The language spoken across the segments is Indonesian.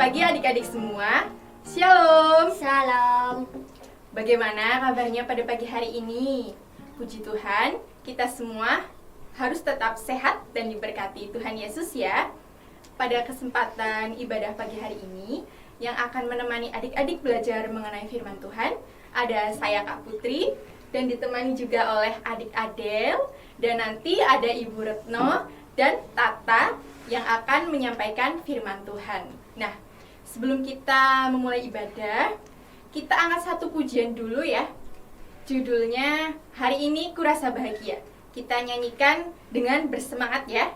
pagi adik-adik semua. Shalom. Salam. Bagaimana kabarnya pada pagi hari ini? Puji Tuhan, kita semua harus tetap sehat dan diberkati Tuhan Yesus ya. Pada kesempatan ibadah pagi hari ini, yang akan menemani adik-adik belajar mengenai firman Tuhan, ada saya Kak Putri, dan ditemani juga oleh adik Adel, dan nanti ada Ibu Retno dan Tata yang akan menyampaikan firman Tuhan. Nah, sebelum kita memulai ibadah, kita angkat satu pujian dulu ya. Judulnya, Hari Ini Kurasa Bahagia. Kita nyanyikan dengan bersemangat ya.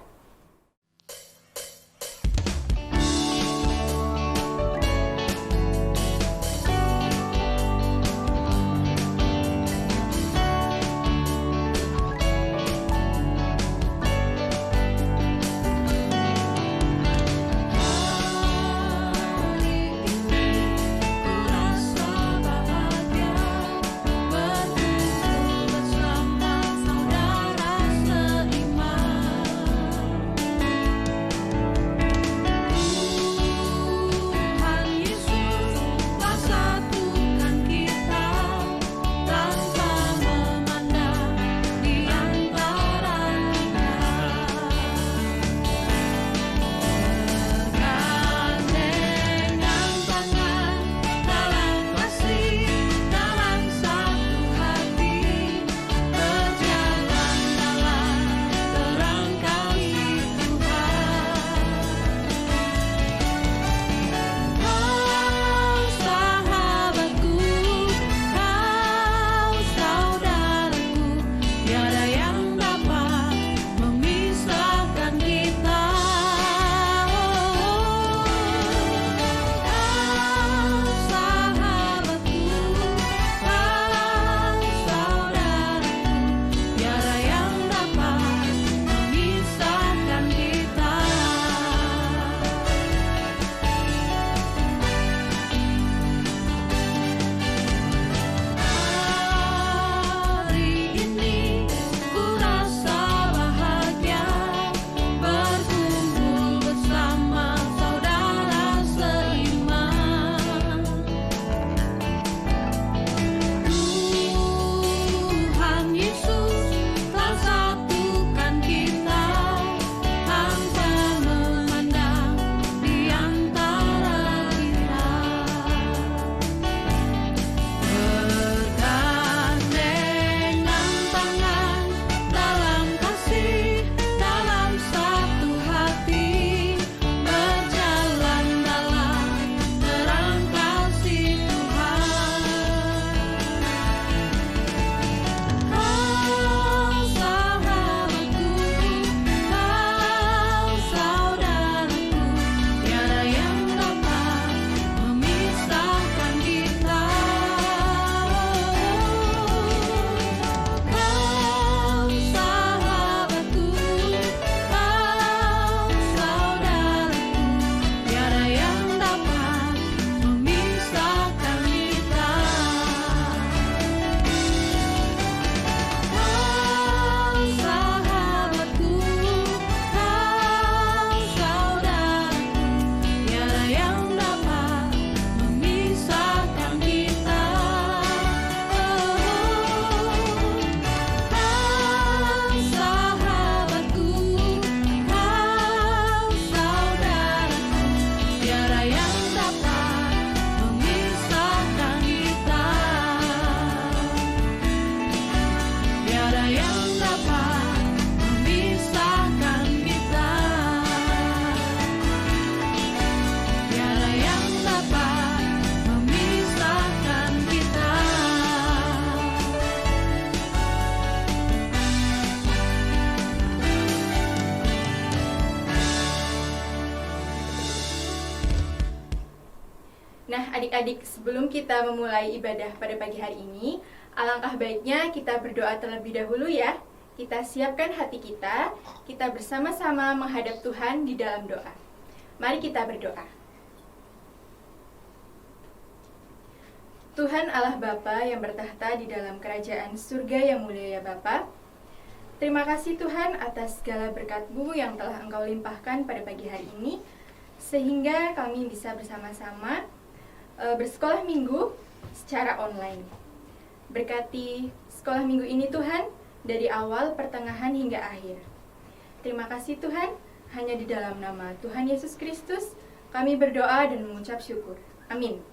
Nah, adik-adik, sebelum kita memulai ibadah pada pagi hari ini, alangkah baiknya kita berdoa terlebih dahulu ya. Kita siapkan hati kita bersama-sama menghadap Tuhan di dalam doa. Mari kita berdoa. Tuhan Allah Bapa yang bertahta di dalam kerajaan surga yang mulia ya Bapa. Terima kasih Tuhan atas segala berkat-Mu yang telah Engkau limpahkan pada pagi hari ini. sehingga kami bisa bersama-sama bersekolah minggu secara online. Berkati sekolah minggu ini Tuhan, dari awal, pertengahan hingga akhir. Terima kasih Tuhan, hanya di dalam nama Tuhan Yesus Kristus kami berdoa dan mengucap syukur. Amin.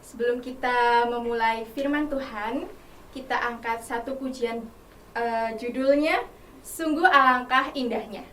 Sebelum kita memulai firman Tuhan, kita angkat satu pujian, judulnya Sungguh Alangkah Indahnya.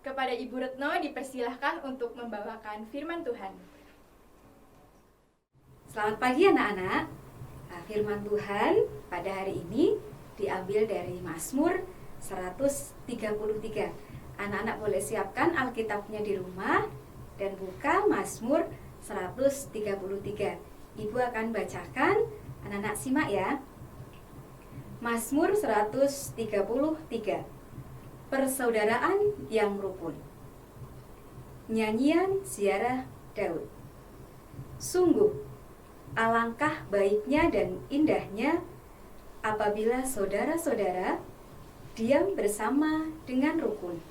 Kepada Ibu Retno dipersilahkan untuk membawakan firman Tuhan. Selamat pagi anak-anak. Firman Tuhan pada hari ini diambil dari Mazmur 133. Anak-anak boleh siapkan Alkitabnya di rumah dan buka Mazmur 133. Ibu akan bacakan, anak-anak simak ya. Mazmur 133. Persaudaraan yang rukun. Nyanyian ziarah Daud. Sungguh, alangkah baiknya dan indahnya apabila saudara-saudara diam bersama dengan rukun.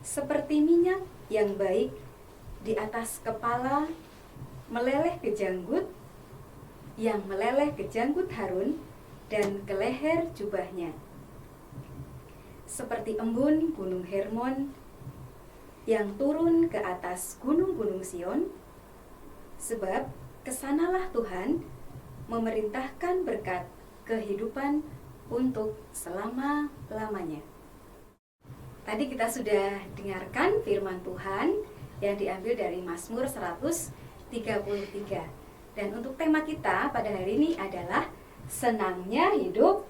Seperti minyak yang baik di atas kepala meleleh ke janggut, yang meleleh ke janggut Harun dan ke leher jubahnya. Seperti embun gunung Hermon yang turun ke atas gunung-gunung Sion, sebab kesanalah Tuhan memerintahkan berkat kehidupan untuk selama-lamanya. Tadi kita sudah dengarkan firman Tuhan yang diambil dari Mazmur 133. Dan untuk tema kita pada hari ini adalah senangnya hidup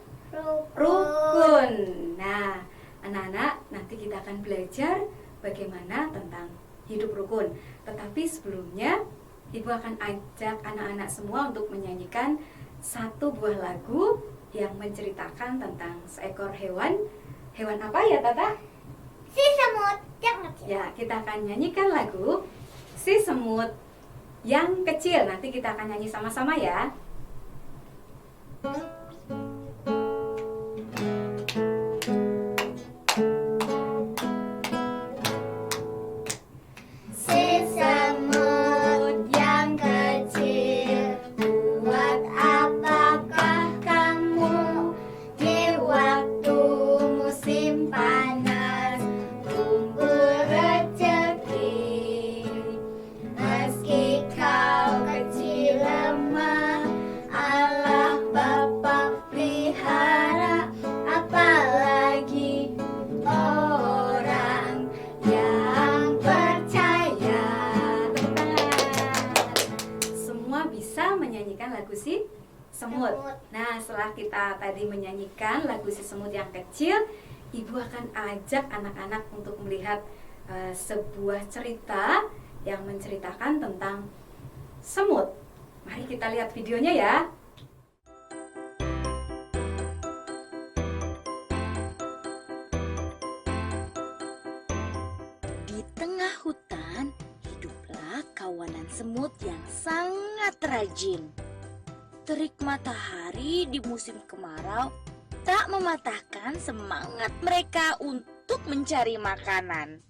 rukun. Nah, anak-anak, nanti kita akan belajar bagaimana tentang hidup rukun. Tetapi sebelumnya, Ibu akan ajak anak-anak semua untuk menyanyikan satu buah lagu yang menceritakan tentang seekor hewan. Hewan apa ya, Tata? Si semut yang kecil. Ya, kita akan nyanyikan lagu Si Semut yang Kecil. Nanti kita akan nyanyi sama-sama ya. Si semut yang kecil, buat apakah kamu di waktu musim panas kumpul rezeki? Meski kau kecil lemah, Allah Bapa pelihara, apalagi orang yang percaya. Semua bisa menyanyikan lagu Si Semut. Semut. Nah, setelah kita tadi menyanyikan lagu Si Semut yang Kecil, Ibu akan ajak anak-anak untuk melihat sebuah cerita yang menceritakan tentang semut. Mari kita lihat videonya ya. Di tengah hutan, hiduplah kawanan semut yang sangat rajin. Terik matahari di musim kemarau tak mematahkan semangat mereka untuk mencari makanan.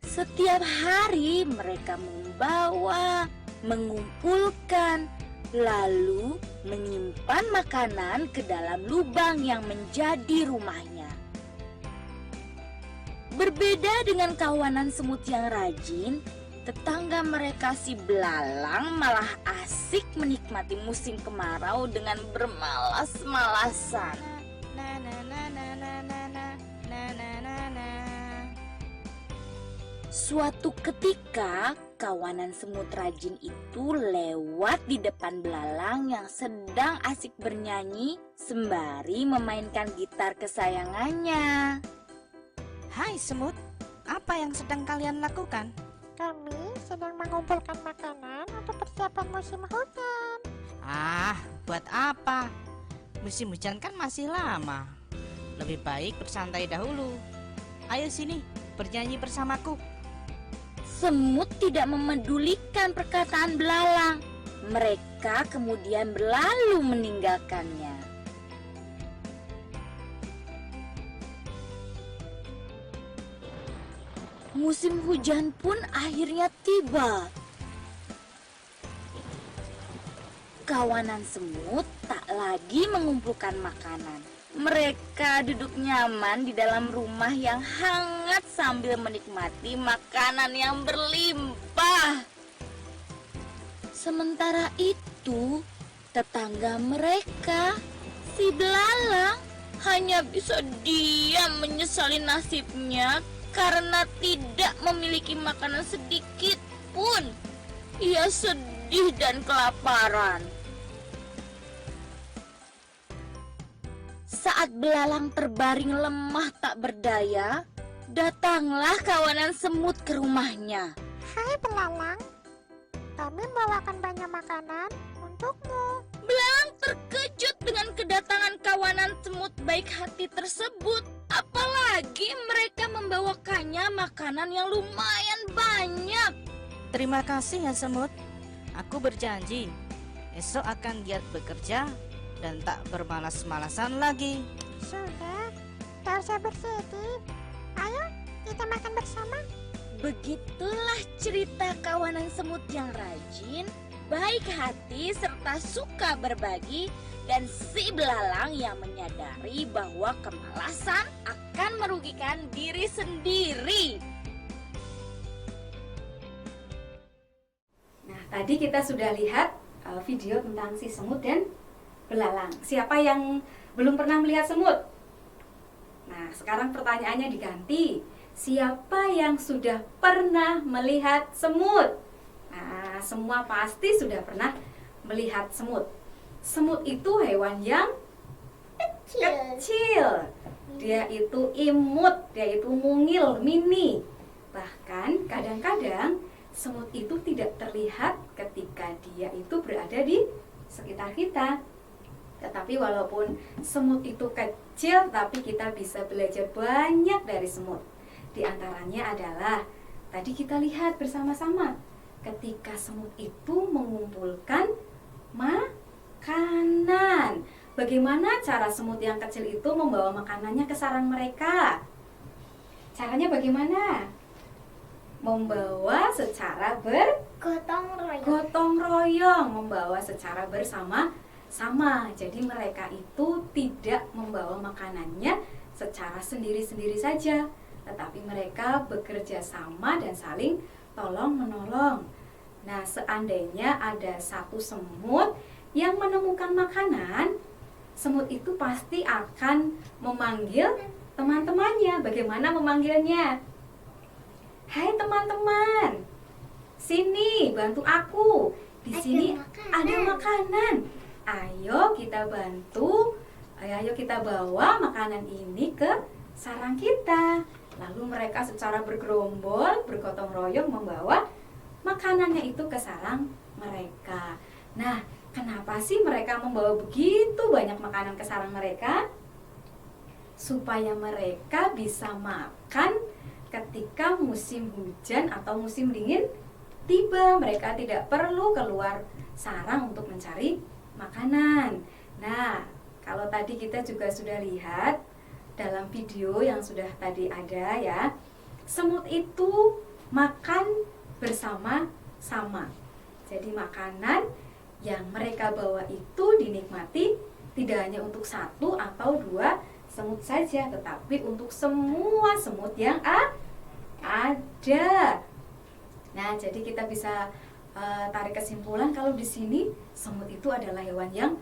Setiap hari mereka membawa, mengumpulkan, lalu menyimpan makanan ke dalam lubang yang menjadi rumahnya. Berbeda dengan kawanan semut yang rajin, tetangga mereka si belalang malah asik menikmati musim kemarau dengan bermalas-malasan. Suatu ketika, kawanan semut rajin itu lewat di depan belalang yang sedang asik bernyanyi sembari memainkan gitar kesayangannya. Hai semut, apa yang sedang kalian lakukan? Kami sedang mengumpulkan makanan untuk persiapan musim hujan. Ah, buat apa? Musim hujan kan masih lama. Lebih baik bersantai dahulu. Ayo sini, bernyanyi bersamaku. Semut tidak memedulikan perkataan belalang. Mereka kemudian berlalu meninggalkannya. Musim hujan pun akhirnya tiba. Kawanan semut tak lagi mengumpulkan makanan. Mereka duduk nyaman di dalam rumah yang hangat sambil menikmati makanan yang berlimpah. Sementara itu, tetangga mereka, si belalang, hanya bisa diam menyesali nasibnya karena tidak memiliki makanan sedikit pun. Ia sedih dan kelaparan. Saat belalang terbaring lemah tak berdaya, datanglah kawanan semut ke rumahnya. Hai belalang, kami membawakan banyak makanan untukmu. Belalang terkejut dengan kedatangan kawanan semut baik hati tersebut. Apalagi mereka membawakannya makanan yang lumayan banyak. Terima kasih ya semut. Aku berjanji, esok akan giat bekerja dan tak bermalas-malasan lagi. Sudah, tak usah bersedih. Ayo kita makan bersama. Begitulah cerita kawanan semut yang rajin, baik hati serta suka berbagi, dan si belalang yang menyadari bahwa kemalasan akan merugikan diri sendiri. Nah, tadi kita sudah lihat video tentang si semut dan belalang. Siapa yang belum pernah melihat semut? Nah, sekarang pertanyaannya diganti. Siapa yang sudah pernah melihat semut? Nah, semua pasti sudah pernah melihat semut. Semut itu hewan yang kecil. Dia itu imut, dia itu mungil, mini. Bahkan kadang-kadang semut itu tidak terlihat ketika dia itu berada di sekitar kita. Tetapi walaupun semut itu kecil, tapi kita bisa belajar banyak dari semut. Di antaranya adalah tadi kita lihat bersama-sama ketika semut itu mengumpulkan makanan. Bagaimana cara semut yang kecil itu membawa makanannya ke sarang mereka? Caranya bagaimana? Membawa secara gotong royong, membawa secara bersama-sama. Jadi mereka itu tidak membawa makanannya secara sendiri-sendiri saja, tetapi mereka bekerja sama dan saling tolong-menolong. Nah, seandainya ada satu semut yang menemukan makanan, semut itu pasti akan memanggil teman-temannya. Bagaimana memanggilnya? Hai teman-teman, sini bantu aku. Di sini ada makanan. Ayo kita bantu, ayo kita bawa makanan ini ke sarang kita. Lalu mereka secara bergerombol, bergotong royong membawa makanannya itu ke sarang mereka. Nah, kenapa sih mereka membawa begitu banyak makanan ke sarang mereka? Supaya mereka bisa makan ketika musim hujan atau musim dingin tiba. Mereka tidak perlu keluar sarang untuk mencari makanan. Nah, kalau tadi kita juga sudah lihat dalam video yang sudah tadi ada ya, semut itu makan bersama-sama. Jadi makanan yang mereka bawa itu dinikmati tidak hanya untuk satu atau dua semut saja, tetapi untuk semua semut yang ada. Nah, jadi kita bisa tarik kesimpulan kalau di sini semut itu adalah hewan yang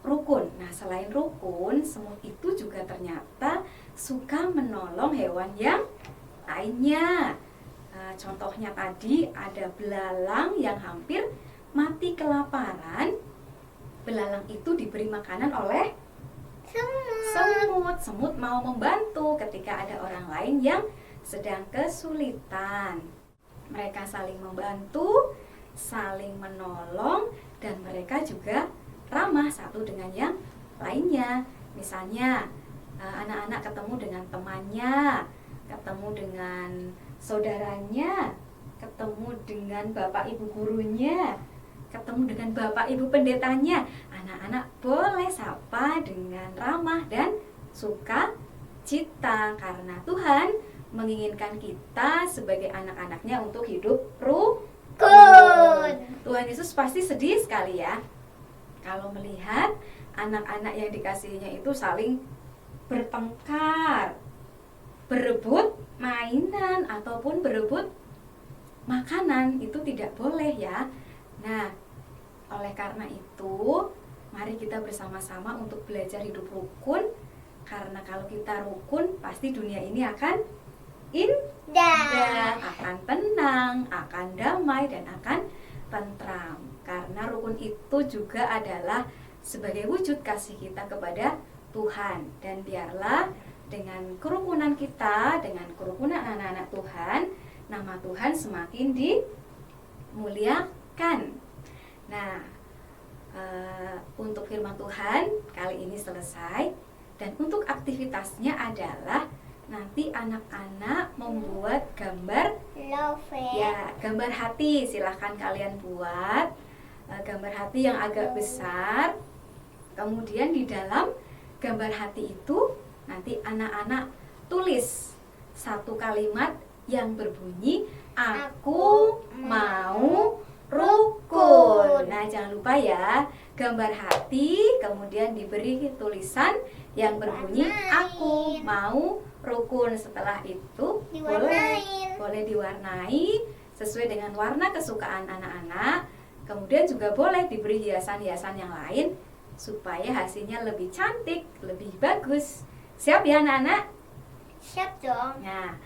rukun. Nah, selain rukun, semut itu juga ternyata suka menolong hewan yang lainnya. Contohnya tadi ada belalang yang hampir mati kelaparan. Belalang itu diberi makanan oleh semut. Semut mau membantu ketika ada orang lain yang sedang kesulitan. Mereka saling membantu, saling menolong, dan mereka juga ramah satu dengan yang lainnya. Misalnya anak-anak ketemu dengan temannya, ketemu dengan saudaranya, ketemu dengan bapak ibu gurunya, ketemu dengan bapak ibu pendetanya. Anak-anak boleh sapa dengan ramah dan sukacita, karena Tuhan menginginkan kita sebagai anak-anaknya untuk hidup rukun. Tuhan Yesus pasti sedih sekali ya kalau melihat anak-anak yang dikasihinya itu saling bertengkar, berebut mainan ataupun berebut makanan. Itu tidak boleh ya. Nah, oleh karena itu mari kita bersama-sama untuk belajar hidup rukun, karena kalau kita rukun pasti dunia ini akan indah, akan tenang, akan damai, dan akan tentram. Karena rukun itu juga adalah sebagai wujud kasih kita kepada Tuhan. Dan biarlah dengan kerukunan kita, dengan kerukunan anak-anak Tuhan, nama Tuhan semakin dimuliakan. Nah, untuk firman Tuhan kali ini selesai. Dan untuk aktivitasnya adalah nanti anak-anak membuat gambar ya, gambar hati. Silahkan kalian buat gambar hati yang agak besar. Kemudian di dalam gambar hati itu nanti anak-anak tulis satu kalimat yang berbunyi aku mau rukun. Nah, jangan lupa ya, gambar hati kemudian diberi tulisan yang berbunyi aku mau rukun. Setelah itu boleh diwarnai sesuai dengan warna kesukaan anak-anak. Kemudian juga boleh diberi hiasan-hiasan yang lain supaya hasilnya lebih cantik, lebih bagus. Siap ya anak-anak? Siap dong. Nah,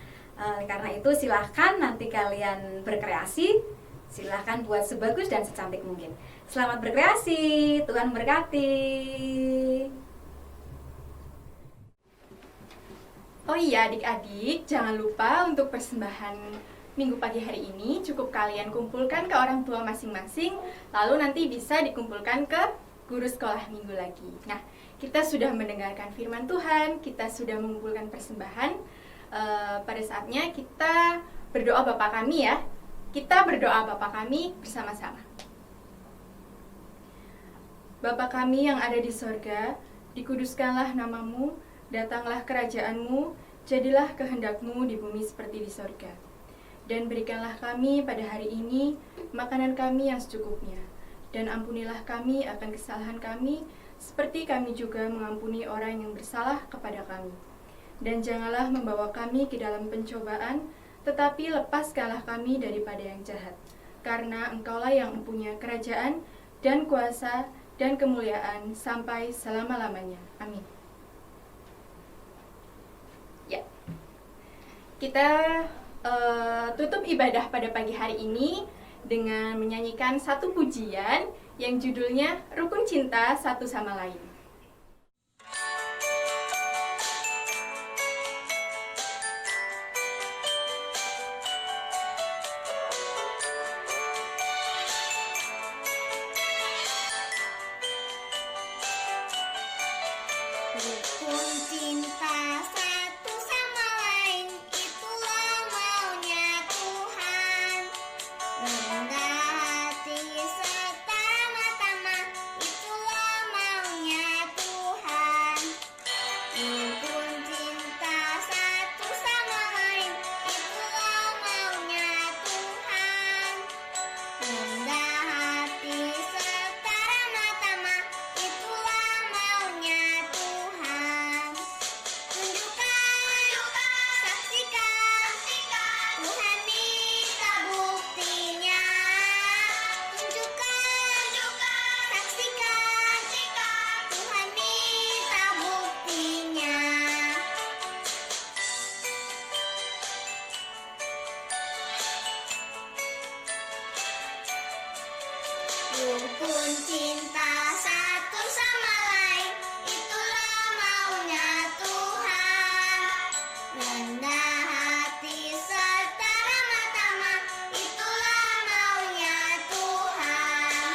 karena itu silahkan nanti kalian berkreasi. Silahkan buat sebagus dan secantik mungkin. Selamat berkreasi, Tuhan memberkati. Oh iya adik-adik, jangan lupa untuk persembahan minggu pagi hari ini cukup kalian kumpulkan ke orang tua masing-masing, lalu nanti bisa dikumpulkan ke guru sekolah minggu lagi. Nah, kita sudah mendengarkan firman Tuhan, kita sudah mengumpulkan persembahan. Pada saatnya kita berdoa Bapa kami ya. Kita berdoa Bapa kami bersama-sama. Bapa kami yang ada di sorga, dikuduskanlah namamu, datanglah kerajaanmu, jadilah kehendak-Mu di bumi seperti di sorga. Dan berikanlah kami pada hari ini makanan kami yang secukupnya. Dan ampunilah kami akan kesalahan kami, seperti kami juga mengampuni orang yang bersalah kepada kami. Dan janganlah membawa kami ke dalam pencobaan, tetapi lepaskanlah kami daripada yang jahat. Karena Engkaulah yang mempunyai kerajaan dan kuasa dan kemuliaan sampai selama-lamanya. Amin. Ya, kita tutup ibadah pada pagi hari ini dengan menyanyikan satu pujian yang judulnya Rukun Cinta Satu Sama Lain. Rukun cinta satu sama lain, itulah maunya Tuhan. Rendah hati serta tama-tama, itulah maunya Tuhan. Rukun cinta satu sama lain, itulah maunya Tuhan. Rendah hati serta tama-tama, itulah maunya Tuhan. Tunjukkan, saksikan, Tuhan minta buktinya. Tunjukkan, saksikan, Tuhan minta buktinya. Rukun cinta satu sama lain, itulah maunya Tuhan. Rendah hati serta ramah tamah, itulah maunya Tuhan.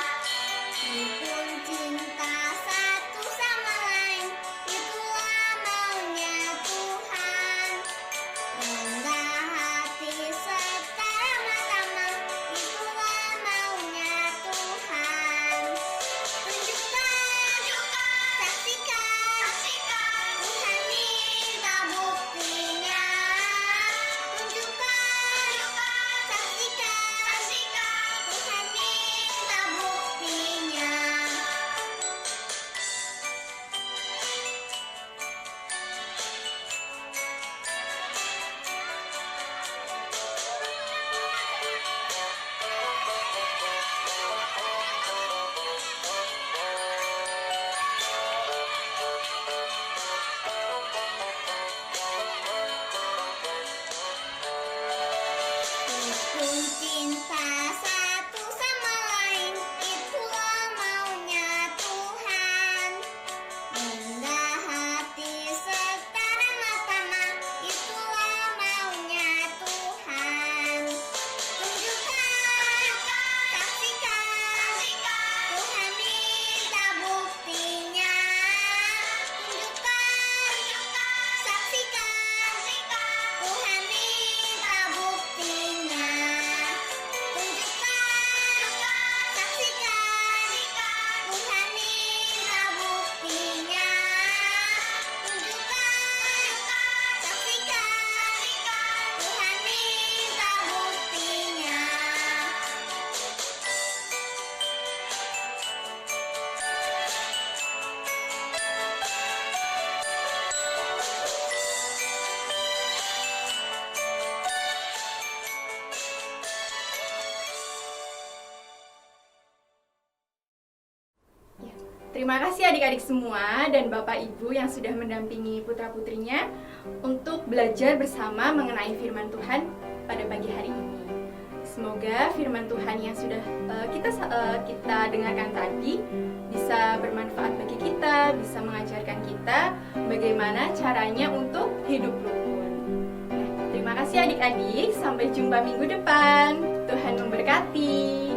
Rukun cinta satu sama lain, itulah maunya Tuhan. Rendah hati serta ramah tamah, itulah maunya Tuhan. Tunjukkan, saksikan, Tuhan minta buktinya. Tunjukkan, saksikan, Tuhan minta buktinya. Rukun cinta satu sama lain, itulah maunya Tuhan. Rendah hati serta ramah tamah, itulah maunya Tuhan. Tunjukkan, saksikan, Tuhan minta buktinya. Tunjukkan, saksikan, Tuhan minta buktinya. Tunjukkan, saksikan, Tuhan minta buktinya. Tunjukkan, saksikan, Tuhan minta buktinya. Ya, terima kasih adik-adik semua dan Bapak Ibu yang sudah mendampingi putra-putrinya untuk belajar bersama mengenai firman Tuhan pada pagi hari ini. Semoga firman Tuhan yang sudah kita dengarkan tadi bisa bermanfaat bagi kita, bisa mengajarkan kita bagaimana caranya untuk hidup rukun. Terima kasih kasih adik-adik, sampai jumpa minggu depan. Tuhan memberkati.